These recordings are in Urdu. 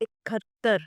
71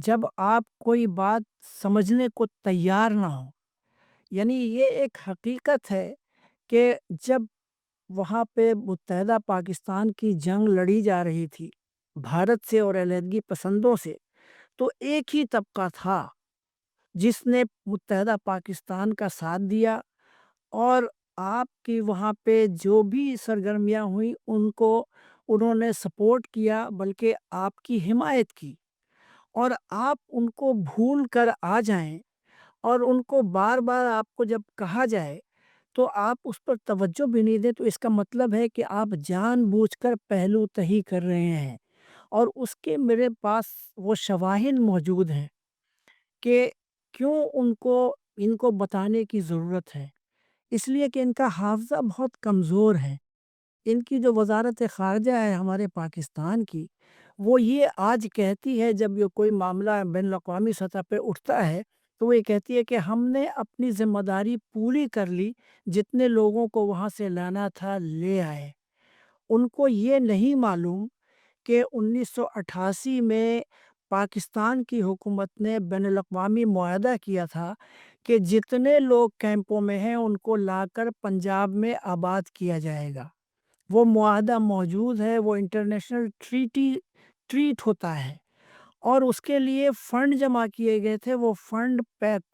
جب آپ کوئی بات سمجھنے کو تیار نہ ہوں، یعنی یہ ایک حقیقت ہے کہ جب وہاں پہ متحدہ پاکستان کی جنگ لڑی جا رہی تھی بھارت سے اور علیحدگی پسندوں سے، تو ایک ہی طبقہ تھا جس نے متحدہ پاکستان کا ساتھ دیا، اور آپ کی وہاں پہ جو بھی سرگرمیاں ہوئیں ان کو انہوں نے سپورٹ کیا، بلکہ آپ کی حمایت کی۔ اور آپ ان کو بھول کر آ جائیں اور ان کو بار بار آپ کو جب کہا جائے تو آپ اس پر توجہ بھی نہیں دیں، تو اس کا مطلب ہے کہ آپ جان بوجھ کر پہلو تہی کر رہے ہیں۔ اور اس کے میرے پاس وہ شواہد موجود ہیں کہ کیوں ان کو بتانے کی ضرورت ہے۔ اس لیے کہ ان کا حافظہ بہت کمزور ہے۔ ان کی جو وزارت خارجہ ہے ہمارے پاکستان کی، وہ یہ آج کہتی ہے جب یہ کوئی معاملہ بین الاقوامی سطح پہ اٹھتا ہے، تو وہ یہ کہتی ہے کہ ہم نے اپنی ذمہ داری پوری کر لی، جتنے لوگوں کو وہاں سے لانا تھا لے آئے۔ ان کو یہ نہیں معلوم کہ 1988 میں پاکستان کی حکومت نے بین الاقوامی معاہدہ کیا تھا کہ جتنے لوگ کیمپوں میں ہیں ان کو لا کر پنجاب میں آباد کیا جائے گا۔ وہ معاہدہ موجود ہے، وہ انٹرنیشنل ٹریٹ ہوتا ہے، اور اس کے لیے فنڈ جمع کیے گئے تھے۔ وہ فنڈ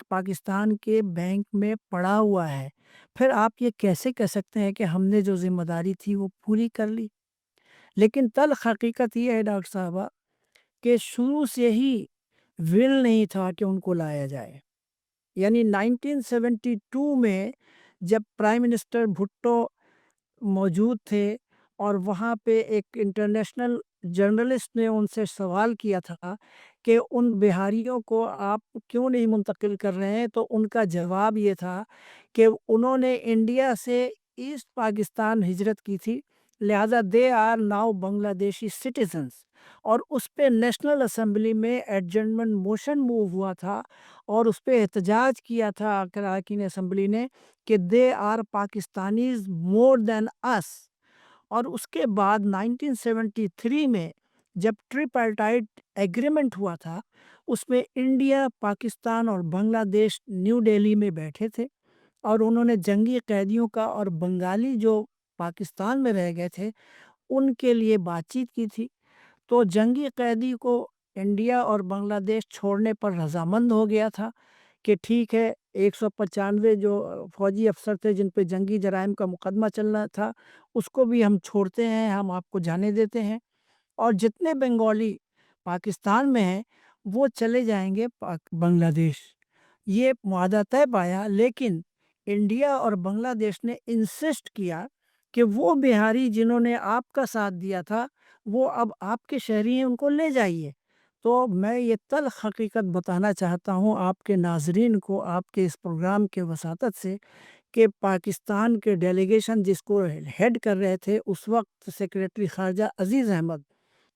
پاکستان کے بینک میں پڑا ہوا ہے۔ پھر آپ یہ کیسے کہہ سکتے ہیں کہ ہم نے جو ذمہ داری تھی وہ پوری کر لی؟ لیکن تلخ حقیقت یہ ہے ڈاکٹر صاحبہ کہ شروع سے ہی ول نہیں تھا کہ ان کو لایا جائے۔ یعنی 1972 میں جب پرائم منسٹر بھٹو موجود تھے اور وہاں پہ ایک انٹرنیشنل جرنلسٹ نے ان سے سوال کیا تھا کہ ان بہاریوں کو آپ کیوں نہیں منتقل کر رہے ہیں، تو ان کا جواب یہ تھا کہ انہوں نے انڈیا سے ایسٹ پاکستان ہجرت کی تھی، لہٰذا دے آر ناؤ بنگلہ دیشی سٹیزنز۔ اور اس پہ نیشنل اسمبلی میں ایڈجرنمنٹ موشن موو ہوا تھا، اور اس پہ احتجاج کیا تھا اراکین اسمبلی نے کہ دے آر پاکستانیز مور دین اس۔ اور اس کے بعد 1973 میں جب ٹریپارٹائٹ ایگریمنٹ ہوا تھا، اس میں انڈیا، پاکستان اور بنگلہ دیش نیو دہلی میں بیٹھے تھے، اور انہوں نے جنگی قیدیوں کا اور بنگالی جو پاکستان میں رہ گئے تھے ان کے لیے بات چیت کی تھی۔ تو جنگی قیدی کو انڈیا اور بنگلہ دیش چھوڑنے پر رضامند ہو گیا تھا کہ ٹھیک ہے، 195 جو فوجی افسر تھے جن پہ جنگی جرائم کا مقدمہ چلنا تھا اس کو بھی ہم چھوڑتے ہیں، ہم آپ کو جانے دیتے ہیں، اور جتنے بنگالی پاکستان میں ہیں وہ چلے جائیں گے بنگلہ دیش۔ یہ معاہدہ طے پایا، لیکن انڈیا اور بنگلہ دیش نے انسسٹ کیا کہ وہ بہاری جنہوں نے آپ کا ساتھ دیا تھا وہ اب آپ کے شہری ہیں، ان کو لے جائیے۔ تو میں یہ تلخ حقیقت بتانا چاہتا ہوں آپ کے ناظرین کو، آپ کے اس پروگرام کے وساطت سے، کہ پاکستان کے ڈیلیگیشن جس کو ہیڈ کر رہے تھے اس وقت سیکریٹری خارجہ عزیز احمد،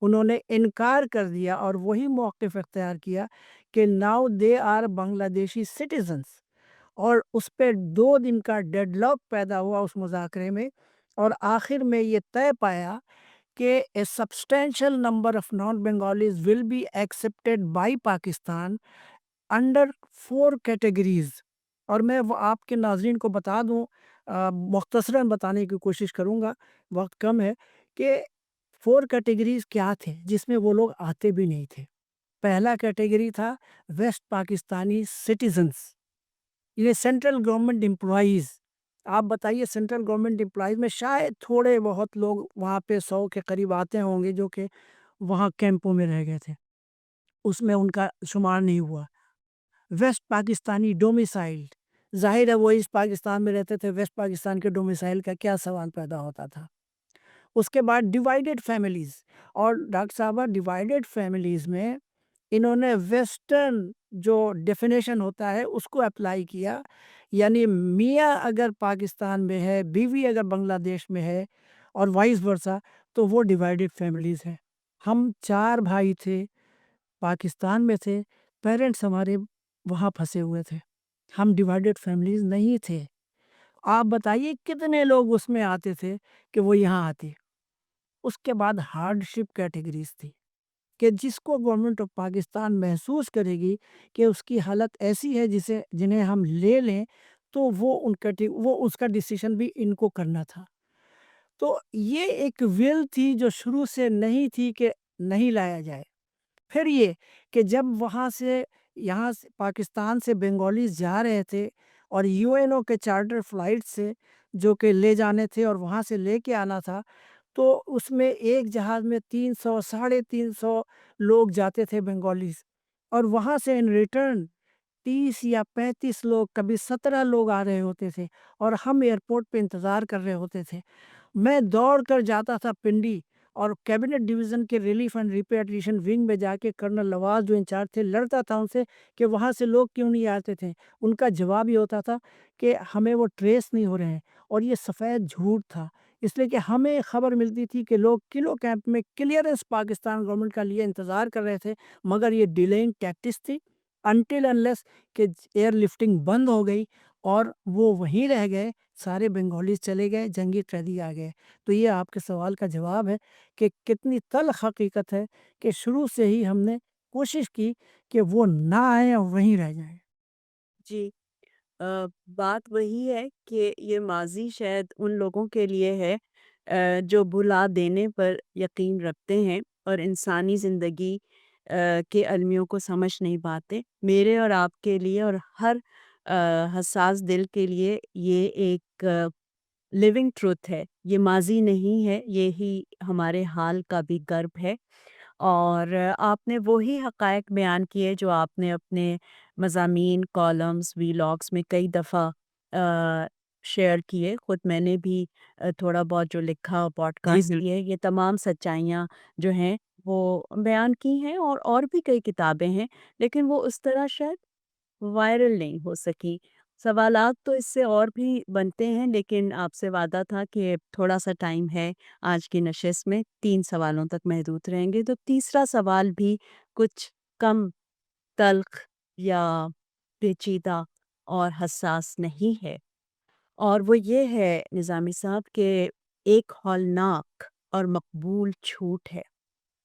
انہوں نے انکار کر دیا اور وہی موقف اختیار کیا کہ ناؤ دے آر بنگلہ دیشی سٹیزنز۔ اور اس پہ 2 دن کا ڈیڈ لاک پیدا ہوا اس مذاکرے میں، اور آخر میں یہ طے پایا کہ a substantial number of non-Bengalis will be accepted by Pakistan under 4 categories۔ اور میں وہ آپ کے ناظرین کو بتا دوں، مختصراً بتانے کی کوشش کروں گا، وقت کم ہے، کہ 4 کیٹیگریز کیا تھے جس میں وہ لوگ آتے بھی نہیں تھے۔ پہلا کیٹیگری تھا ویسٹ پاکستانی سٹیزنز، یہ سینٹرل گورنمنٹ امپلائیز۔ آپ بتائیے سینٹرل گورنمنٹ امپلائیز میں شاید تھوڑے بہت لوگ وہاں پہ 100 کے قریب آتے ہوں گے جو کہ وہاں کیمپوں میں رہ گئے تھے، اس میں ان کا شمار نہیں ہوا۔ ویسٹ پاکستانی ڈومیسائلڈ، ظاہر ہے وہ ایسٹ پاکستان میں رہتے تھے، ویسٹ پاکستان کے ڈومیسائل کا کیا سوال پیدا ہوتا تھا۔ اس کے بعد ڈیوائیڈڈ فیملیز، اور ڈاکٹر صاحبہ ڈیوائیڈڈ فیملیز میں انہوں نے ویسٹرن جو ڈیفینیشن ہوتا ہے اس کو اپلائی کیا، یعنی میاں اگر پاکستان میں ہے، بیوی اگر بنگلہ دیش میں ہے اور وائس ورثہ، تو وہ ڈیوائیڈڈ فیملیز ہیں۔ ہم 4 بھائی تھے، پاکستان میں تھے، پیرنٹس ہمارے وہاں پھنسے ہوئے تھے، ہم ڈیوائیڈڈ فیملیز نہیں تھے۔ آپ بتائیے کتنے لوگ اس میں آتے تھے کہ وہ یہاں آتے۔ اس کے بعد ہارڈ شپ کیٹیگریز تھی، کہ جس کو گورنمنٹ آف پاکستان محسوس کرے گی کہ اس کی حالت ایسی ہے جنہیں ہم لے لیں، تو وہ اس کا ڈیسیشن بھی ان کو کرنا تھا۔ تو یہ ایک ول تھی جو شروع سے نہیں تھی کہ نہیں لایا جائے۔ پھر یہ کہ جب وہاں سے یہاں سے پاکستان سے بنگالیز جا رہے تھے اور یو این او کے چارٹر فلائٹ سے جو کہ لے جانے تھے اور وہاں سے لے کے آنا تھا، تو اس میں ایک جہاز میں 300 350 لوگ جاتے تھے بنگالیز، اور وہاں سے ان ریٹرن 30 یا 35 لوگ، کبھی 17 لوگ آ رہے ہوتے تھے، اور ہم ایئرپورٹ پہ انتظار کر رہے ہوتے تھے۔ میں دوڑ کر جاتا تھا پنڈی، اور کیبنٹ ڈویژن کے ریلیف اینڈ ریپیٹریشن ونگ میں جا کے کرنل نواز جو انچارج تھے لڑتا تھا ان سے کہ وہاں سے لوگ کیوں نہیں آتے تھے۔ ان کا جواب یہ ہوتا تھا کہ ہمیں وہ ٹریس نہیں ہو رہے ہیں، اور یہ سفید جھوٹ تھا، اس لیے کہ ہمیں خبر ملتی تھی کہ لوگ کلو کیمپ میں کلیئرنس پاکستان گورنمنٹ کا لیے انتظار کر رہے تھے، مگر یہ ڈیلینگ ٹیکٹس تھی انٹل انلیس کہ ایئر لفٹنگ بند ہو گئی اور وہ وہیں رہ گئے، سارے بنگالیز چلے گئے، جنگی قیدی آ گئے۔ تو یہ آپ کے سوال کا جواب ہے کہ کتنی تلخ حقیقت ہے کہ شروع سے ہی ہم نے کوشش کی کہ وہ نہ آئیں اور وہیں رہ جائیں۔ جی، بات وہی ہے کہ یہ ماضی شاید ان لوگوں کے لیے ہے جو بھلا دینے پر یقین رکھتے ہیں اور انسانی زندگی کے المیوں کو سمجھ نہیں پاتے۔ میرے اور آپ کے لیے اور ہر حساس دل کے لیے یہ ایک لیونگ ٹروتھ ہے، یہ ماضی نہیں ہے، یہی ہمارے حال کا بھی گرب ہے۔ اور آپ نے وہی حقائق بیان کیے جو آپ نے اپنے مضامین، کالمز، ویلاگس میں کئی دفعہ شیئر کیے۔ خود میں نے بھی تھوڑا بہت جو لکھا، پوڈ جی کاسٹ بالکل۔ کیے، یہ تمام سچائیاں جو ہیں وہ بیان کی ہیں، اور بھی کئی کتابیں ہیں، لیکن وہ اس طرح شاید وائرل نہیں ہو سکی۔ سوالات تو اس سے اور بھی بنتے ہیں، لیکن آپ سے وعدہ تھا کہ تھوڑا سا ٹائم ہے آج کی نشست میں، 3 سوالوں تک محدود رہیں گے۔ تو تیسرا سوال بھی کچھ کم تلخ یا پیچیدہ اور حساس نہیں ہے، اور وہ یہ ہے نظامی صاحب کہ ایک ہولناک اور مقبول جھوٹ ہے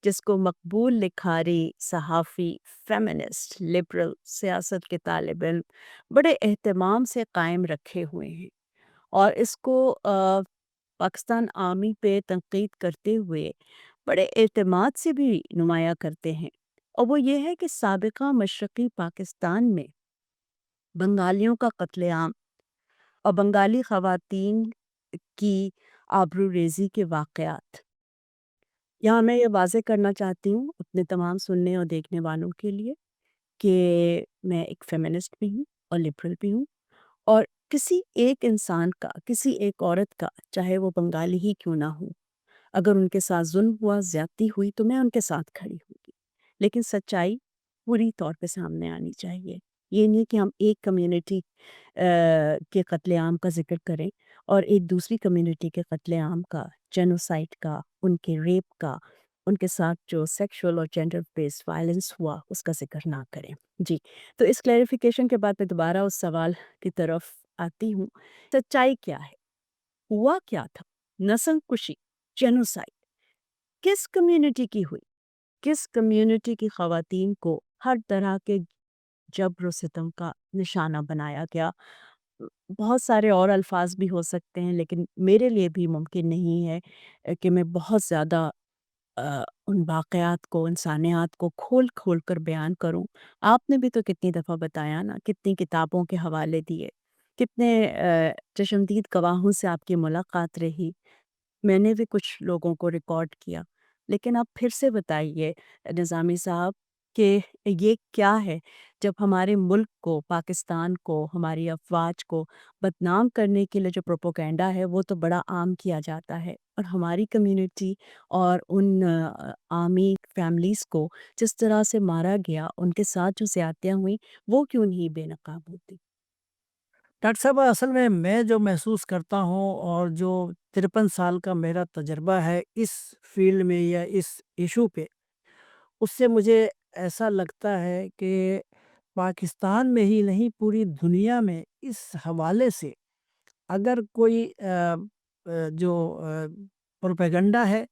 جس کو مقبول لکھاری، صحافی، فیمنسٹ، لبرل، سیاست کے طالب علم بڑے اہتمام سے قائم رکھے ہوئے ہیں، اور اس کو پاکستان آرمی پہ تنقید کرتے ہوئے بڑے اعتماد سے بھی نمایاں کرتے ہیں، اور وہ یہ ہے کہ سابقہ مشرقی پاکستان میں بنگالیوں کا قتل عام اور بنگالی خواتین کی آبرو ریزی کے واقعات۔ یہاں میں یہ واضح کرنا چاہتی ہوں اپنے تمام سننے اور دیکھنے والوں کے لیے کہ میں ایک فیمنسٹ بھی ہوں اور لبرل بھی ہوں، اور کسی ایک انسان کا، کسی ایک عورت کا، چاہے وہ بنگالی ہی کیوں نہ ہو، اگر ان کے ساتھ ظلم ہوا، زیادتی ہوئی، تو میں ان کے ساتھ کھڑی ہوں گی، لیکن سچائی پوری طور پہ سامنے آنی چاہیے۔ یہ نہیں کہ ہم ایک کمیونٹی کے قتل عام کا ذکر کریں اور ایک دوسری کمیونٹی کے قتل عام کا، جینوسائڈ کا، ان کے ریپ کا، ان کے ساتھ جو سیکشول اور جینڈر بیس وائلنس ہوا اس کا ذکر نہ کریں۔ جی، تو اس کلیریفیکیشن کے بعد میں دوبارہ اس سوال کی طرف آتی ہوں، سچائی کیا ہے؟ ہوا کیا تھا؟ نسل کشی، جینوسائڈ کس کمیونٹی کی ہوئی؟ کس کمیونٹی کی خواتین کو ہر طرح کے جبر و ستم کا نشانہ بنایا گیا؟ بہت سارے اور الفاظ بھی ہو سکتے ہیں، لیکن میرے لیے بھی ممکن نہیں ہے کہ میں بہت زیادہ ان واقعات کو، انسانیات کو کھول کھول کر بیان کروں۔ آپ نے بھی تو کتنی دفعہ بتایا نا، کتنی کتابوں کے حوالے دیے، کتنے چشمدید گواہوں سے آپ کی ملاقات رہی، میں نے بھی کچھ لوگوں کو ریکارڈ کیا، لیکن آپ پھر سے بتائیے نظامی صاحب کہ یہ کیا ہے جب ہمارے ملک کو، پاکستان کو، ہماری افواج کو بدنام کرنے کے لیے جو پروپوگینڈا ہے وہ تو بڑا عام کیا جاتا ہے، اور ہماری کمیونٹی اور ان عامی فیملیز کو جس طرح سے مارا گیا، ان کے ساتھ جو زیادتیاں ہوئیں، وہ کیوں نہیں بے نقاب ہوتی؟ ڈاکٹر صاحب، اصل میں جو محسوس کرتا ہوں اور جو 53 سال کا میرا تجربہ ہے اس فیلڈ میں یا اس ایشو پہ، اس سے مجھے ایسا لگتا ہے کہ پاکستان میں ہی نہیں، پوری دنیا میں اس حوالے سے اگر کوئی جو پروپیگنڈا ہے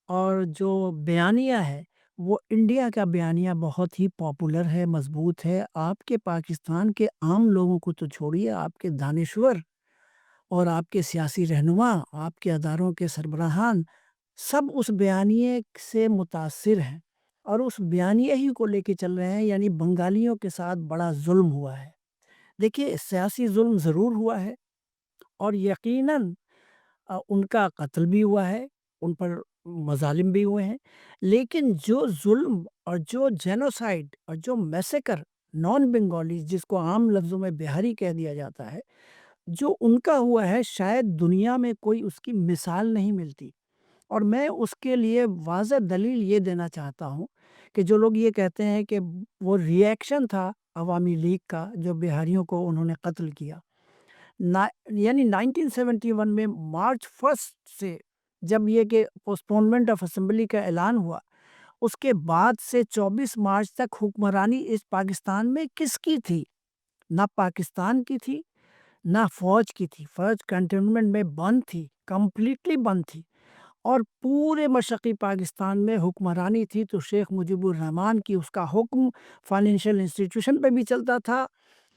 اور جو بیانیہ ہے وہ انڈیا کا بیانیہ بہت ہی پاپولر ہے، مضبوط ہے۔ آپ کے پاکستان کے عام لوگوں کو تو چھوڑیے، آپ کے دانشور اور آپ کے سیاسی رہنما، آپ کے اداروں کے سربراہان سب اس بیانیے سے متاثر ہیں اور اس بیانیے ہی کو لے کے چل رہے ہیں، یعنی بنگالیوں کے ساتھ بڑا ظلم ہوا ہے۔ دیکھیے سیاسی ظلم ضرور ہوا ہے اور یقیناً ان کا قتل بھی ہوا ہے، ان پر مظالم بھی ہوئے ہیں، لیکن جو ظلم اور جو جینوسائیڈ اور جو میسیکر نان بنگالیز، جس کو عام لفظوں میں بہاری کہہ دیا جاتا ہے، جو ان کا ہوا ہے، شاید دنیا میں کوئی اس کی مثال نہیں ملتی۔ اور میں اس کے لیے واضح دلیل یہ دینا چاہتا ہوں کہ جو لوگ یہ کہتے ہیں کہ وہ ریئیکشن تھا عوامی لیگ کا جو بہاریوں کو انہوں نے قتل کیا، یعنی 1971 میں مارچ 1 سے جب یہ کہ پوسٹپونمنٹ آف اسمبلی کا اعلان ہوا، اس کے بعد سے 24 مارچ تک حکمرانی اس پاکستان میں کس کی تھی؟ نہ پاکستان کی تھی، نہ فوج کی تھی۔ فوج کنٹینمنٹ میں بند تھی، کمپلیٹلی بند تھی، اور پورے مشرقی پاکستان میں حکمرانی تھی تو شیخ مجیب الرحمن کی اس کا حکم فائنینشیل انسٹیٹیوشن پہ بھی چلتا تھا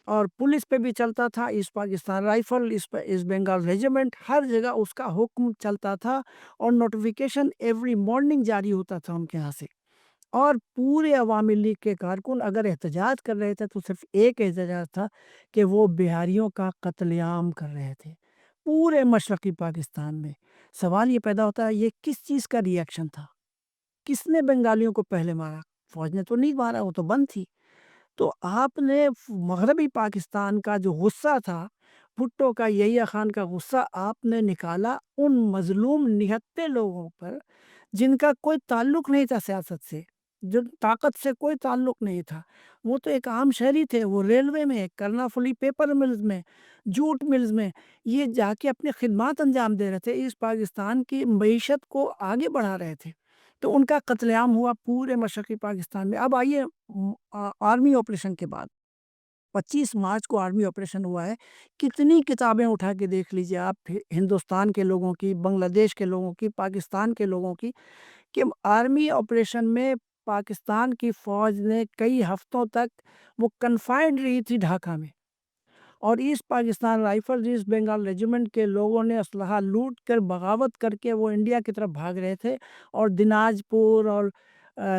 اور پولیس پہ بھی چلتا تھا، East Pakistan Rifle, East Bengal Regiment, ہر جگہ اس کا حکم چلتا تھا اور نوٹیفیکیشن ایوری مارننگ جاری ہوتا تھا ان کے یہاں سے۔ اور پورے عوامی لیگ کے کارکن اگر احتجاج کر رہے تھے تو صرف ایک احتجاج تھا کہ وہ بہاریوں کا قتل عام کر رہے تھے پورے مشرقی پاکستان میں۔ سوال یہ پیدا ہوتا ہے یہ کس چیز کا ری ایکشن تھا؟ کس نے بنگالیوں کو پہلے مارا؟ فوج نے تو نہیں مارا، وہ تو بند تھی۔ تو آپ نے مغربی پاکستان کا جو غصہ تھا، بھٹو کا، یحییٰ خان کا غصہ آپ نے نکالا ان مظلوم نہتے لوگوں پر جن کا کوئی تعلق نہیں تھا سیاست سے، جو طاقت سے کوئی تعلق نہیں تھا۔ وہ تو ایک عام شہری تھے، وہ ریلوے میں، کرنافلی پیپر ملز میں، جوٹ ملز میں یہ جا کے اپنے خدمات انجام دے رہے تھے، اس پاکستان کی معیشت کو آگے بڑھا رہے تھے۔ تو ان کا قتل عام ہوا پورے مشرقی پاکستان میں۔ اب آئیے آرمی آپریشن کے بعد 25 مارچ کو آرمی آپریشن ہوا ہے، کتنی کتابیں اٹھا کے دیکھ لیجئے آپ، ہندوستان کے لوگوں کی، بنگلہ دیش کے لوگوں کی، پاکستان کے لوگوں کی، کہ آرمی آپریشن میں پاکستان کی فوج نے کئی ہفتوں تک وہ کنفائنڈ رہی تھی ڈھاکہ میں، اور East Pakistan Rifle, East Bengal Regiment کے لوگوں نے اسلحہ لوٹ کر بغاوت کر کے وہ انڈیا کی طرف بھاگ رہے تھے، اور دناج پور اور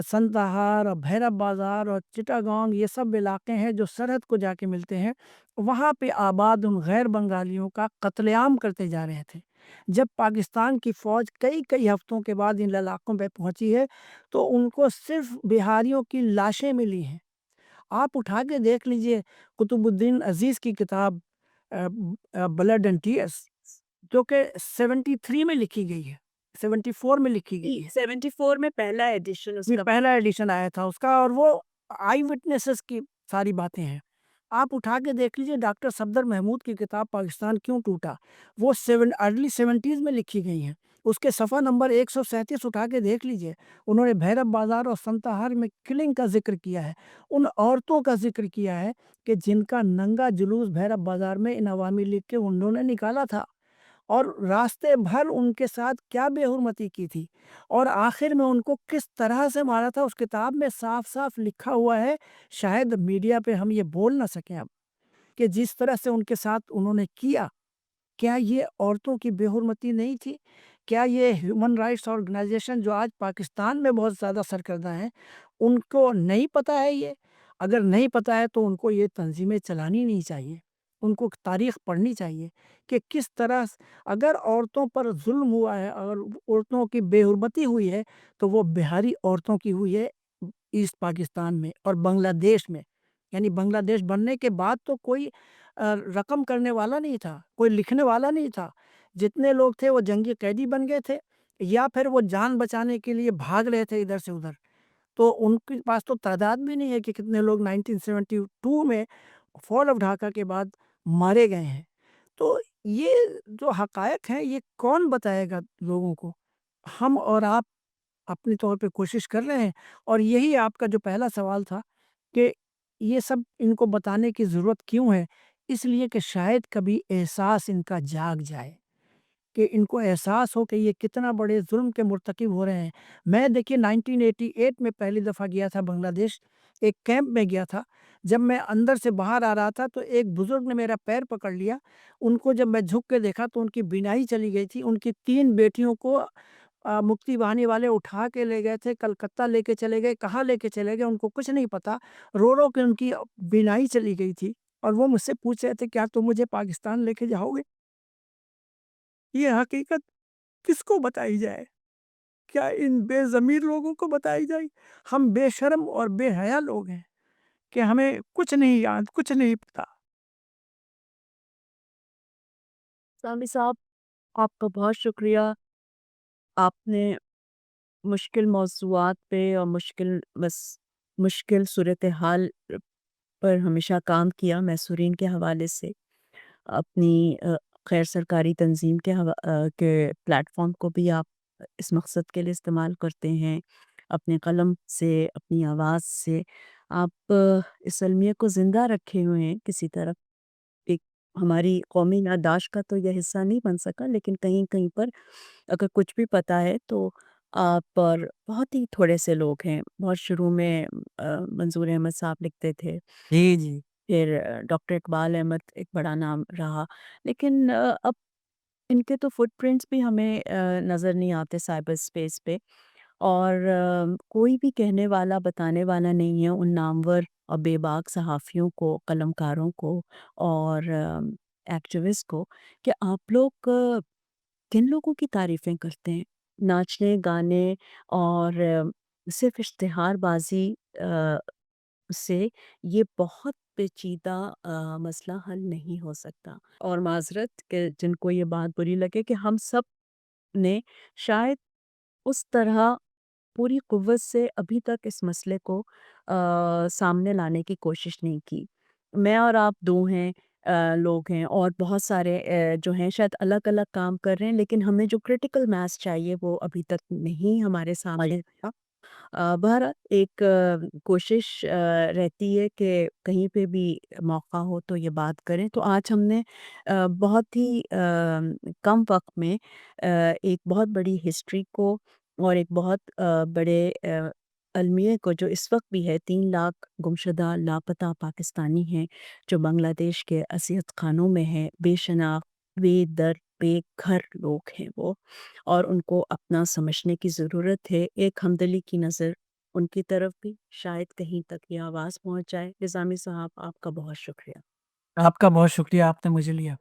سنتہار اور بھیرب بازار اور چٹاگانگ، یہ سب علاقے ہیں جو سرحد کو جا کے ملتے ہیں، وہاں پہ آباد ان غیر بنگالیوں کا قتل عام کرتے جا رہے تھے۔ جب پاکستان کی فوج کئی ہفتوں کے بعد ان علاقوں پہ پہنچی ہے تو ان کو صرف بہاریوں کی لاشیں ملی ہیں۔ آپ اٹھا کے دیکھ لیجئے قطب الدین عزیز کی کتاب بلڈ اینڈ ٹیئرس، جو کہ 73 میں لکھی گئی ہے، 74 میں لکھی گئی ہے، 74 میں پہلا ایڈیشن اس یہ کا۔ پہلا ایڈیشن آیا تھا اس کا، اور وہ آئی وٹنسز کی ساری باتیں ہیں۔ آپ اٹھا کے دیکھ لیجئے ڈاکٹر صفدر محمود کی کتاب پاکستان کیوں ٹوٹا، وہ ارلی 70s میں لکھی گئی ہیں، اس کے صفحہ نمبر 137 اٹھا کے دیکھ لیجئے، انہوں نے بھیرب بازار اور سنتہار میں کلنگ کا ذکر کیا ہے، ان عورتوں کا ذکر کیا ہے کہ جن کا ننگا جلوس بھیرب بازار میں ان عوامی لیگ کے گنڈوں نے نکالا تھا، اور راستے بھر ان کے ساتھ کیا بے حرمتی کی تھی، اور آخر میں ان کو کس طرح سے مارا تھا۔ اس کتاب میں صاف صاف لکھا ہوا ہے، شاید میڈیا پہ ہم یہ بول نہ سکیں اب، کہ جس طرح سے ان کے ساتھ انہوں نے کیا یہ عورتوں کی بے حرمتی نہیں تھی؟ کیا یہ ہیومن رائٹس آرگنائزیشن جو آج پاکستان میں بہت زیادہ سرکردہ ہیں، ان کو نہیں پتہ ہے یہ؟ اگر نہیں پتہ ہے تو ان کو یہ تنظیمیں چلانی نہیں چاہیے، ان کو تاریخ پڑھنی چاہیے کہ کس طرح اگر عورتوں پر ظلم ہوا ہے اور عورتوں کی بے حرمتی ہوئی ہے تو وہ بہاری عورتوں کی ہوئی ہے ایسٹ پاکستان میں اور بنگلہ دیش میں۔ یعنی بنگلہ دیش بننے کے بعد تو کوئی رقم کرنے والا نہیں تھا، کوئی لکھنے والا نہیں تھا، جتنے لوگ تھے وہ جنگی قیدی بن گئے تھے یا پھر وہ جان بچانے کے لیے بھاگ رہے تھے ادھر سے ادھر، تو ان کے پاس تو تعداد بھی نہیں ہے کہ کتنے لوگ 1972 میں فال آف ڈھاکہ کے بعد مارے گئے ہیں۔ تو یہ جو حقائق ہیں یہ کون بتائے گا لوگوں کو؟ ہم اور آپ اپنی طور پہ کوشش کر رہے ہیں، اور یہی آپ کا جو پہلا سوال تھا کہ یہ سب ان کو بتانے کی ضرورت کیوں ہے؟ اس لیے کہ شاید کبھی احساس ان کا جاگ جائے کہ ان کو احساس ہو کہ یہ کتنا بڑے ظلم کے مرتکب ہو رہے ہیں۔ میں دیکھیے 1988 میں پہلی دفعہ گیا تھا بنگلہ دیش، ایک کیمپ میں گیا تھا۔ جب میں اندر سے باہر آ رہا تھا تو ایک بزرگ نے میرا پیر پکڑ لیا۔ ان کو جب میں جھک کے دیکھا تو ان کی بینائی چلی گئی تھی۔ ان کی 3 بیٹیوں کو مکتی باہنی والے اٹھا کے لے گئے تھے، کلکتہ لے کے چلے گئے، کہاں لے کے چلے گئے ان کو کچھ نہیں پتا۔ رو رو کے ان کی بینائی چلی گئی تھی اور وہ مجھ سے پوچھ رہے تھے کیا تم مجھے پاکستان لے کے جاؤ گے؟ یہ حقیقت کس کو بتائی جائے؟ کیا ان بے ضمیر لوگوں کو بتائی جائے؟ ہم بے شرم اور بے حیا لوگ ہیں کہ ہمیں کچھ نہیں یاد، کچھ نہیں پتا۔ سامی صاحب، آپ کا بہت شکریہ۔ آپ نے مشکل موضوعات پہ اور مشکل صورتحال پر ہمیشہ کام کیا، محصورین کے حوالے سے اپنی غیر سرکاری تنظیم کے پلیٹ فارم کو بھی آپ اس مقصد کے لیے استعمال کرتے ہیں، اپنے قلم سے، اپنی آواز سے آپ اس علمیہ کو زندہ رکھے ہوئے ہیں کسی طرح۔ ایک ہماری قومی یادداشت کا تو یہ حصہ نہیں بن سکا، لیکن کہیں کہیں پر اگر کچھ بھی پتا ہے تو آپ اور بہت ہی تھوڑے سے لوگ ہیں۔ بہت شروع میں منظور احمد صاحب لکھتے تھے، جی جی پھر ڈاکٹر اقبال احمد ایک بڑا نام رہا، لیکن اب ان کے تو فٹ پرنٹس بھی ہمیں نظر نہیں آتے سائبر اسپیس پہ، اور کوئی بھی کہنے والا بتانے والا نہیں ہے ان نامور اور بے باک صحافیوں کو، قلم کاروں کو اور ایکٹیوسٹ کو کہ آپ لوگ کن لوگوں کی تعریفیں کرتے ہیں۔ ناچنے گانے اور صرف اشتہار بازی سے یہ بہت پیچیدہ مسئلہ حل نہیں ہو سکتا، اور معذرت کہ جن کو یہ بات بری لگے کہ ہم سب نے شاید اس طرح پوری قوت سے ابھی تک اس مسئلے کو سامنے لانے کی کوشش نہیں کی۔ میں اور آپ دو ہیں، لوگ ہیں اور بہت سارے جو ہیں شاید الگ الگ کام کر رہے ہیں، لیکن ہمیں جو کرٹیکل میس چاہیے وہ ابھی تک نہیں ہمارے سامنے آیا۔ بہرحال ایک کوشش رہتی ہے کہ کہیں پہ بھی موقع ہو تو یہ بات کریں۔ تو آج ہم نے بہت ہی کم وقت میں ایک بہت بڑی ہسٹری کو اور ایک بہت بڑے المیہ کو، جو اس وقت بھی ہے 3 لاکھ گمشدہ لاپتہ پاکستانی ہیں جو بنگلہ دیش کے اذیت خانوں میں ہیں، بے شناخت، بے در بے گھر لوگ ہیں وہ، اور ان کو اپنا سمجھنے کی ضرورت ہے۔ ایک ہمدلی کی نظر ان کی طرف بھی، شاید کہیں تک یہ آواز پہنچ جائے۔ نظامی صاحب، آپ کا بہت شکریہ۔ آپ کا بہت شکریہ، آپ نے مجھے لیا۔